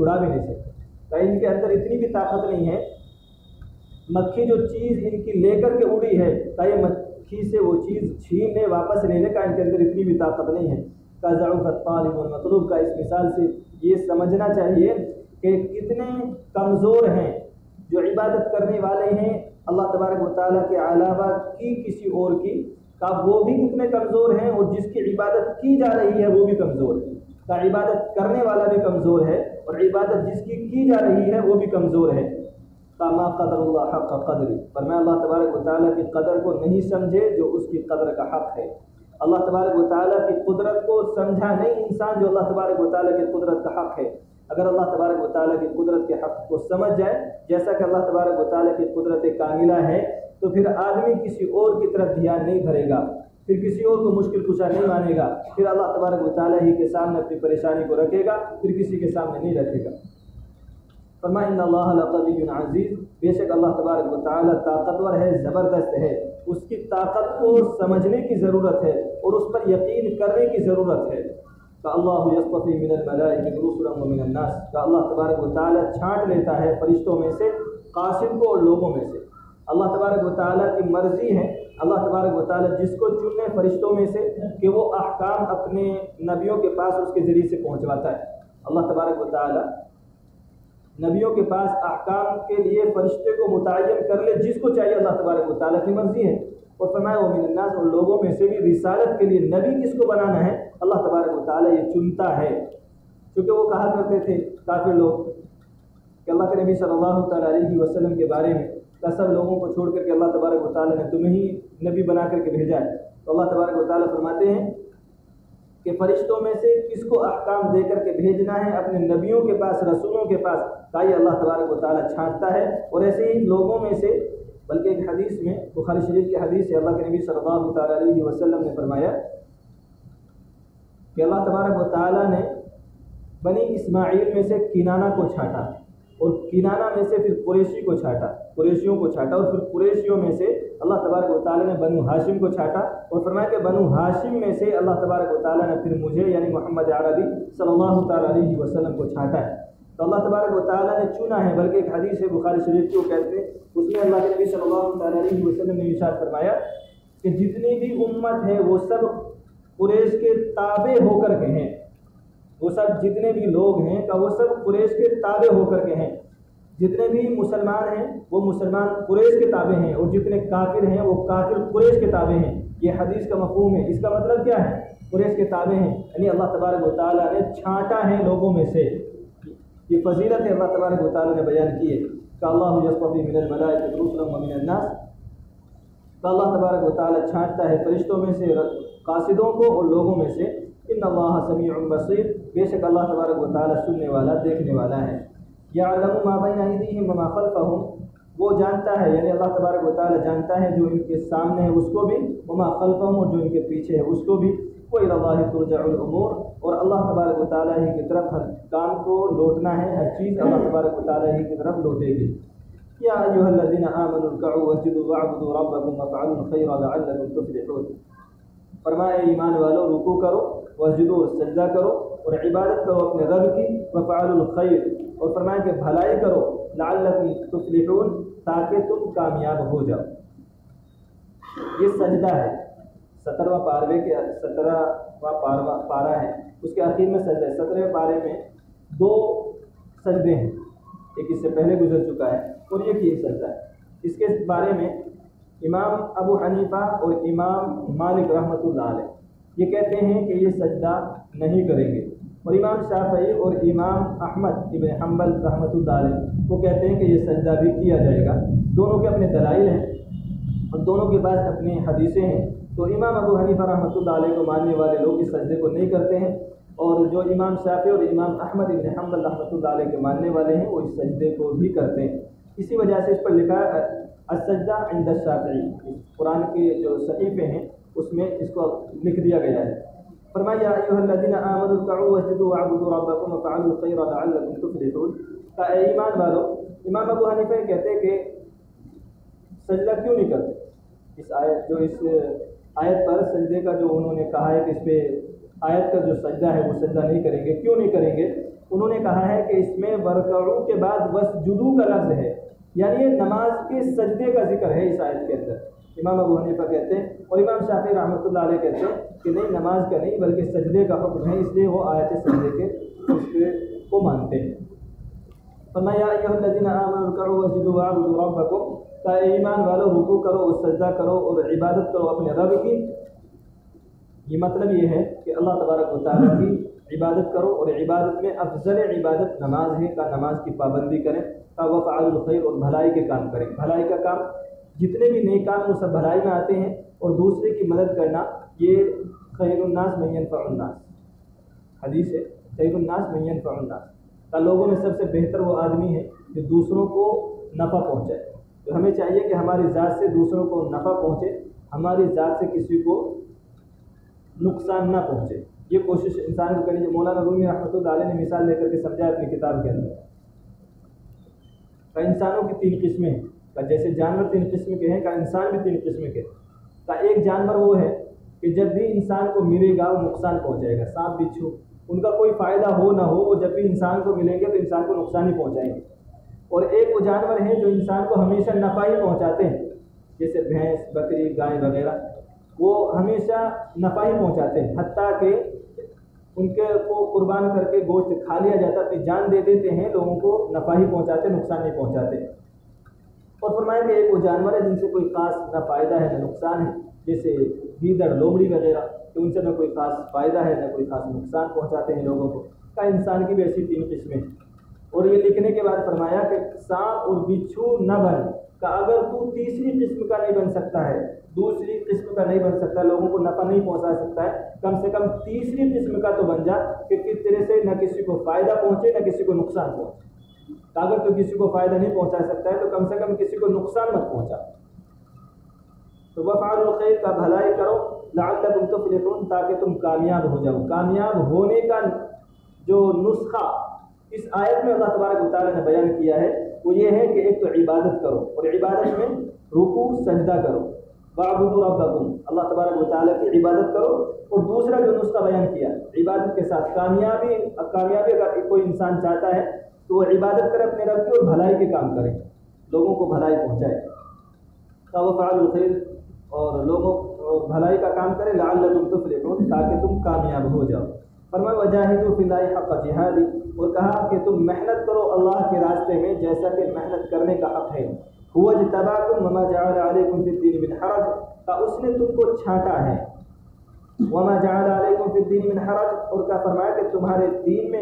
چھڑا بھی نہیں سکتے. کہ ان کے اندر اتنی بھی طاقت نہیں ہے. مکھی جو چیز ان کی لے کر کے اڑی ہے کہ یہ مکھی سے وہ چیز چھین لے واپس لینے کا ان کے اندر اتنی بھی طاقت نہیں ہے. کا ضعف الطالب والمطلوب کا اس مثال سے یہ سمجھنا چاہیے کہ کتنے کمزور ہیں جو عبادت کرنے والے ہیں اللہ تبارک و تعالیٰ کے علاوہ کی کسی اور کی. کا وہ بھی کتنے کمزور ہیں اور جس کی عبادت کی جا رہی ہے وہ بھی کمزور ہے. کا عبادت کرنے والا بھی کمزور ہے اور عبادت جس کی جا رہی ہے وہ بھی کمزور ہے. ما قدر اللہ حق قدری، فرمایا اللہ تبارک و تعالیٰ کی قدر کو نہیں سمجھے جو اس کی قدر کا حق ہے. اللہ تبارک و تعالیٰ کی قدرت کو سمجھا نہیں انسان جو اللہ تبارک و تعالیٰ کی قدرت کا حق ہے. اگر اللہ تبارک و تعالیٰ کی قدرت کے حق کو سمجھ جائے جیسا کہ اللہ تبارک و تعالیٰ کی قدرت کاملہ ہے تو پھر آدمی کسی اور کی طرف دھیان نہیں دھرے گا، پھر کسی اور کو مشکل کشا نہیں مانے گا، پھر اللہ تبارک و تعالیٰ ہی کے سامنے اپنی پریشانی کو رکھے گا، پھر کسی کے سامنے نہیں رکھے گا. فرمایا ان اللہ لقوی عزیز، بے شک اللہ تبارک و تعالیٰ طاقتور ہے، زبردست ہے. اس کی طاقت کو سمجھنے کی ضرورت ہے اور اس پر یقین کرنے کی ضرورت ہے. کہ اللہ یصطفی من الملائکۃ رسلا ومن الناس، کہ اللہ تبارک و تعالیٰ چھانٹ لیتا ہے فرشتوں میں سے قاصد کو اور لوگوں میں سے. اللہ تبارک و تعالیٰ کی مرضی ہے اللہ تبارک و تعالیٰ جس کو چنے فرشتوں میں سے کہ وہ احکام اپنے نبیوں کے پاس اس کے ذریعے سے پہنچواتا ہے. اللہ تبارک و تعالیٰ نبیوں کے پاس احکام کے لیے فرشتے کو متعین کر لے جس کو چاہیے، اللہ تبارک و تعالیٰ کی مرضی ہے. اور فرمایا ومن الناس، اور لوگوں میں سے بھی رسالت کے لیے نبی کس کو بنانا ہے اللہ تبارک و تعالیٰ یہ چنتا ہے. کیونکہ وہ کہا کرتے تھے کافر لوگ کہ اللہ کے نبی صلی اللہ تعالیٰ علیہ وسلم کے بارے میں کہ سب لوگوں کو چھوڑ کر کے اللہ تبارک و تعالیٰ نے تمہیں ہی نبی بنا کر کے بھیجا ہے. تو اللہ تبارک و تعالیٰ فرماتے ہیں کہ فرشتوں میں سے کس کو احکام دے کر کے بھیجنا ہے اپنے نبیوں کے پاس، رسولوں کے پاس، کہ اللہ تبارک و تعالیٰ چھانٹتا ہے. اور ایسے ہی لوگوں میں سے، بلکہ ایک حدیث میں بخاری شریف کی حدیث ہے اللہ کے نبی صلی اللہ تعالیٰ علیہ وسلم نے فرمایا کہ اللہ تبارک و تعالیٰ نے بنی اسماعیل میں سے کنانہ کو چھانٹا اور کنانہ میں سے پھر قریشی کو چھانٹا، قریشیوں کو چھانٹا، اور پھر قریشیوں میں سے اللہ تبارک و تعالیٰ نے بنو ہاشم کو چھانٹا اور فرمایا کہ بنو ہاشم میں سے اللہ تبارک و تعالیٰ نے پھر مجھے یعنی محمد عربی صلی اللہ تعالیٰ علیہ وسلم کو چھانٹا ہے. تو اللہ تبارک و تعالیٰ نے چنا ہے. بلکہ ایک حدیث ہے بخاری شریف کی، وہ کہتے ہیں اس میں اللہ کے نبی صلی اللہ تعالیٰ علیہ وسلم نے ارشاد فرمایا کہ جتنی بھی امت ہے وہ سب قریش کے تابع ہو کر کے ہیں. وہ سب جتنے بھی لوگ ہیں کہ وہ سب قریش کے تابع ہو کر کے ہیں. جتنے بھی مسلمان ہیں وہ مسلمان قریش کے تابع ہیں اور جتنے کافر ہیں وہ کافر قریش کے تابع ہیں. یہ حدیث کا مفہوم ہے. اس کا مطلب کیا ہے؟ قریش کے تابع ہیں یعنی اللہ تبارک و تعالیٰ نے چھانٹا ہے لوگوں میں سے. یہ فضیلت ہے اللہ تبارک و تعالیٰ نے بیان کی ہے کہ اللہ یصطفی من الملائکۃ رسلا ومن الناس، کہ اللہ تبارک و تعالیٰ چھانٹتا ہے فرشتوں میں سے قاصدوں کو اور لوگوں میں سے. ان اللہ سمیع بصیر، بے شک اللہ تبارک و تعالیٰ سننے والا دیکھنے والا ہے. یعلم ما بین ایدیہم وما خلفہم، وہ جانتا ہے یعنی اللہ تبارک و تعالیٰ جانتا ہے جو ان کے سامنے ہے اس کو بھی، وما خلفہم، اور جو ان کے پیچھے ہے اس کو بھی. وإلی اللہ ترجع الامور، اور اللہ تبارک و تعالیٰ ہی کی طرف ہر کام کو لوٹنا ہے، ہر چیز اللہ تبارک و تعالیٰ ہی کی طرف لوٹے گی. یا ایھا الذین آمنوا ارکعوا واسجدوا واعبدوا ربکم وافعلوا الخیر لعلکم تفلحون. فرمایا ایمان والو رکوع کرو، واسجدوا سجدہ کرو اور عبادت کرو اپنے رب کی، وافعلوا الخیر، اور فرمایا کہ بھلائی کرو، لعلکم تفلحون، تاکہ تم کامیاب ہو جاؤ. یہ سجدہ ہے 17واں پارے کے 17واں پارہ ہے، اس کے آخر میں سجدہ ہے. 17ویں پارے میں 2 سجدے ہیں، ایک اس سے پہلے گزر چکا ہے اور یہ ایک سجدہ ہے. اس کے بارے میں امام ابو حنیفہ اور امام مالک رحمۃ اللہ علیہ یہ کہتے ہیں کہ یہ سجدہ نہیں کریں گے، اور امام شافعی اور امام احمد ابن حنبل رحمۃ اللہ علیہ وہ کہتے ہیں کہ یہ سجدہ بھی کیا جائے گا. دونوں کے اپنے دلائل ہیں اور دونوں کے پاس اپنی حدیثیں ہیں. تو امام ابو حنیفہ رحمۃ اللہ علیہ کو ماننے والے لوگ اس سجدے کو نہیں کرتے ہیں، اور جو امام شافعی اور امام احمد ابن حنبل رحمۃ اللہ علیہ کے ماننے والے ہیں وہ اس سجدے کو بھی کرتے ہیں. اسی وجہ سے اس پر لکھا السجدہ عند الشافعی، قرآن کے جو صحیفے ہیں اس میں اس کو لکھ دیا گیا ہے. فرمایا ایھا الذین آمنوا ارکعوا واسجدوا واعبدوا ربکم وافعلوا الخیر لعلکم تفلحون. کہ اے ایمان والو، امام ابو حنیفہ کہتے ہیں کہ سجدہ کیوں نہیں کرتے. اس آیت پر سجدے کا جو انہوں نے کہا ہے کہ اس پہ آیت کا جو سجدہ ہے وہ سجدہ نہیں کریں گے. کیوں نہیں کریں گے؟ انہوں نے کہا ہے کہ اس میں ورکعو کے بعد وسجدو کا لفظ ہے، یعنی یہ نماز کے سجدے کا ذکر ہے اس آیت کے اندر۔ امام ابو حنیفہ کہتے ہیں اور امام شافعی رحمۃ اللہ علیہ کہتے ہیں کہ نہیں، نماز کا نہیں بلکہ سجدے کا حکم ہے، اس لیے وہ آیت سجدے کے کو مانتے ہیں۔ فرمایا یا ایھا الذین آمنوا ارکعوا واسجدوا واعبدوا ربکم، کہ ایمان والو رکوع کرو اور سجدہ کرو اور عبادت کرو اپنے رب کی۔ یہ مطلب یہ ہے کہ اللہ تبارک و تعالیٰ کی عبادت کرو، اور عبادت میں افضل عبادت نماز ہے، کہ نماز کی پابندی کریں، وفعلوا الخیر، اور بھلائی کے کام کریں۔ بھلائی کا کام جتنے بھی نیک کام وہ سب بھلائی میں آتے ہیں، اور دوسرے کی مدد کرنا یہ خیر الناس من ينفع الناس، حدیث ہے خیر الناس من ينفع الناس، کہ لوگوں میں سب سے بہتر وہ آدمی ہے جو دوسروں کو نفع پہنچائے۔ تو ہمیں چاہیے کہ ہماری ذات سے دوسروں کو نفع پہنچے، ہماری ذات سے کسی کو نقصان نہ پہنچے، یہ کوشش انسان کو کرنی چاہیے۔ مولانا رومی رحمۃ اللہ علیہ نے مثال لے کر کے سمجھایا اپنی کتاب کے اندر کہ انسانوں کی 3 قسمیں ہیں، کہ جیسے جانور 3 قسم کے ہیں، کہ انسان بھی 3 قسم کے ہیں۔ کہ ایک جانور وہ ہے کہ جب بھی انسان کو ملے گا وہ نقصان پہنچائے گا، سانپ بچھو ان کا کوئی فائدہ ہو نہ ہو، وہ جب بھی انسان کو ملیں گے تو انسان کو نقصان ہی پہنچائیں گے۔ اور ایک وہ جانور ہیں جو انسان کو ہمیشہ نفع ہی پہنچاتے ہیں، جیسے بھینس، بکری، گائے وغیرہ، وہ ہمیشہ نفع ہی پہنچاتے ہیں، حتیٰ کہ ان کے کو قربان کر کے گوشت کھا لیا جاتا ہے، اپنی جان دے دیتے ہیں، لوگوں کو نفع ہی پہنچاتے، نقصان نہیں پہنچاتے۔ اور فرمایا کہ ایک وہ جانور ہے جن سے کوئی خاص نہ فائدہ ہے نہ نقصان ہے، جیسے گیدڑ، لومڑی وغیرہ، کہ ان سے نہ کوئی خاص فائدہ ہے نہ کوئی خاص نقصان پہنچاتے ہیں لوگوں کو۔ کا انسان کی بھی ایسی 3 قسمیں ہیں۔ اور یہ لکھنے کے بعد فرمایا کہ سانپ اور بچھو نہ بن، کہ اگر تو تیسری قسم کا نہیں بن سکتا ہے، دوسری قسم کا نہیں بن سکتا، لوگوں کو نفع نہیں پہنچا سکتا ہے، کم سے کم تیسری قسم کا تو بن جا کہ کس طرح سے نہ کسی کو فائدہ پہنچے نہ کسی کو نقصان پہنچے۔ اگر تو کسی کو فائدہ نہیں پہنچا سکتا ہے تو کم سے کم کسی کو نقصان مت پہنچا۔ تو وفعلوا الخیر، کا بھلائی کرو، لعلکم تفلحون، تاکہ تم کامیاب ہو جاؤ۔ کامیاب ہونے کا جو نسخہ اس آیت میں اللہ تبارک و تعالیٰ نے بیان کیا ہے وہ یہ ہے کہ ایک تو عبادت کرو، اور عبادت میں رکوع سجدہ کرو، واعبدوا ربکم، اللہ تبارک و تعالیٰ کی عبادت کرو۔ اور دوسرا جو نسخہ بیان کیا عبادت کے ساتھ کامیابی اگر کوئی انسان چاہتا ہے تو وہ عبادت کرے اپنے رب کی، اور بھلائی کے کام کرے، لوگوں کو بھلائی پہنچائے، وفعلوا الخیر، اور لوگوں اور بھلائی کا کام کرے، لعلکم تفلحون، تاکہ تم کامیاب ہو جاؤ۔ فرمایا وجاہدوا فی اللہ حق جہاد، اور کہا کہ تم محنت کرو اللہ کے راستے میں جیسا کہ محنت کرنے کا حق ہے۔ هو اجتباکم وما جعل علیکم فی الدین من حرج، کہ اس نے تم کو چھانٹا ہے، وما جعل علیکم فی الدین من حرج، اور کہا فرمایا کہ تمہارے دین میں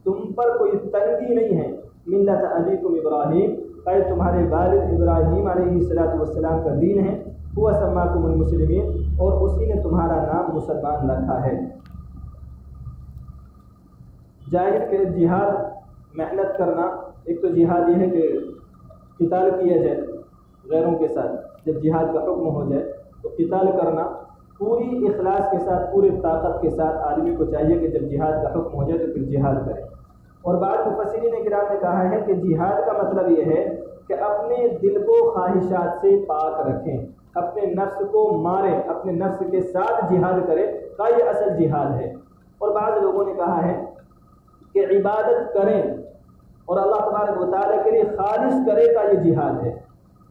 تم پر کوئی تنگی نہیں ہے، ملت ابیکم ابراہیم، کہ تمہارے والد ابراہیم علیہ السلام کا دین ہے، هو سماکم المسلمین، اور اسی نے تمہارا نام مسلمان رکھا ہے۔ جاہد کے جہاد محنت کرنا، ایک تو جہاد یہ ہے کہ قتال کیا جائے غیروں کے ساتھ، جب جہاد کا حکم ہو جائے تو قتال کرنا پوری اخلاص کے ساتھ، پورے طاقت کے ساتھ آدمی کو چاہیے کہ جب جہاد کا حکم ہو جائے تو پھر جہاد کرے۔ اور بعض مفسرین کرام نے کہا ہے کہ جہاد کا مطلب یہ ہے کہ اپنے دل کو خواہشات سے پاک رکھیں، اپنے نفس کو ماریں، اپنے نفس کے ساتھ جہاد کرے، کا یہ اصل جہاد ہے۔ اور بعض لوگوں نے کہا ہے کہ عبادت کریں اور اللہ تبارک و تعالیٰ کے لیے خالص کرے کا یہ جہاد ہے۔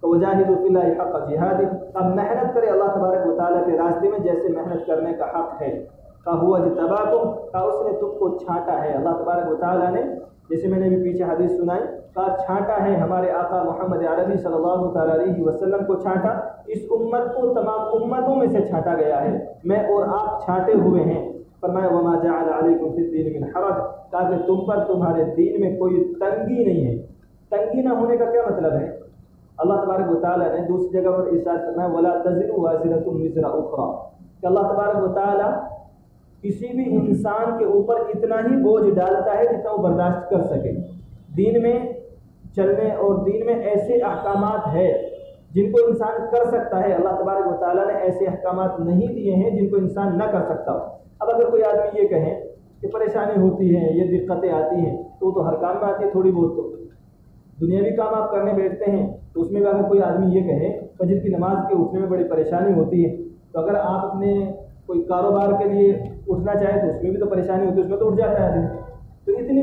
تو وجاہدوا فی اللہ حق جہاد، اب محنت کرے اللہ تبارک و تعالیٰ کے راستے میں جیسے محنت کرنے کا حق ہے۔ کہ ہوا اجتباکم، کہ اس نے تم کو چھانٹا ہے، اللہ تبارک و تعالیٰ نے، جیسے میں نے بھی پیچھے حدیث سنائی، کہ چھانٹا ہے ہمارے آقا محمد عربی صلی اللہ تعالیٰ علیہ وسلم کو چھانٹا، اس امت کو تمام امتوں میں سے چھانٹا گیا ہے، میں اور آپ چھانٹے ہوئے ہیں۔ فرمایا وما جعل علیکم فی الدین من حرج، تاکہ تم پر تمہارے دین میں کوئی تنگی نہیں ہے۔ تنگی نہ ہونے کا کیا مطلب ہے؟ اللہ تبارک و تعالیٰ نے دوسری جگہ پر ارشاد فرمایا ولا تزر وازرۃ وزر اخری، کہ اللہ تبارک و تعالیٰ کسی بھی انسان کے اوپر اتنا ہی بوجھ ڈالتا ہے جتنا وہ برداشت کر سکے۔ دین میں چلنے اور دین میں ایسے احکامات ہے جن کو انسان کر سکتا ہے، اللہ تبارک و تعالیٰ نے ایسے احکامات نہیں دیے ہیں جن کو انسان نہ کر سکتا۔ اب اگر کوئی آدمی یہ کہے کہ پریشانی ہوتی ہے، یہ دقتیں آتی ہیں، تو ہر کام میں آتی ہے تھوڑی بہت، تو دنیاوی کام آپ کرنے بیٹھتے ہیں تو اس میں بھی اگر کوئی آدمی یہ کہے فجر کی نماز کے اٹھنے میں بڑی پریشانی ہوتی ہے، تو اگر آپ اپنے کوئی کاروبار کے لیے اٹھنا چاہیں تو اس میں بھی تو پریشانی ہوتی ہے، اس میں تو اٹھ جاتا ہے آدمی۔ تو اتنی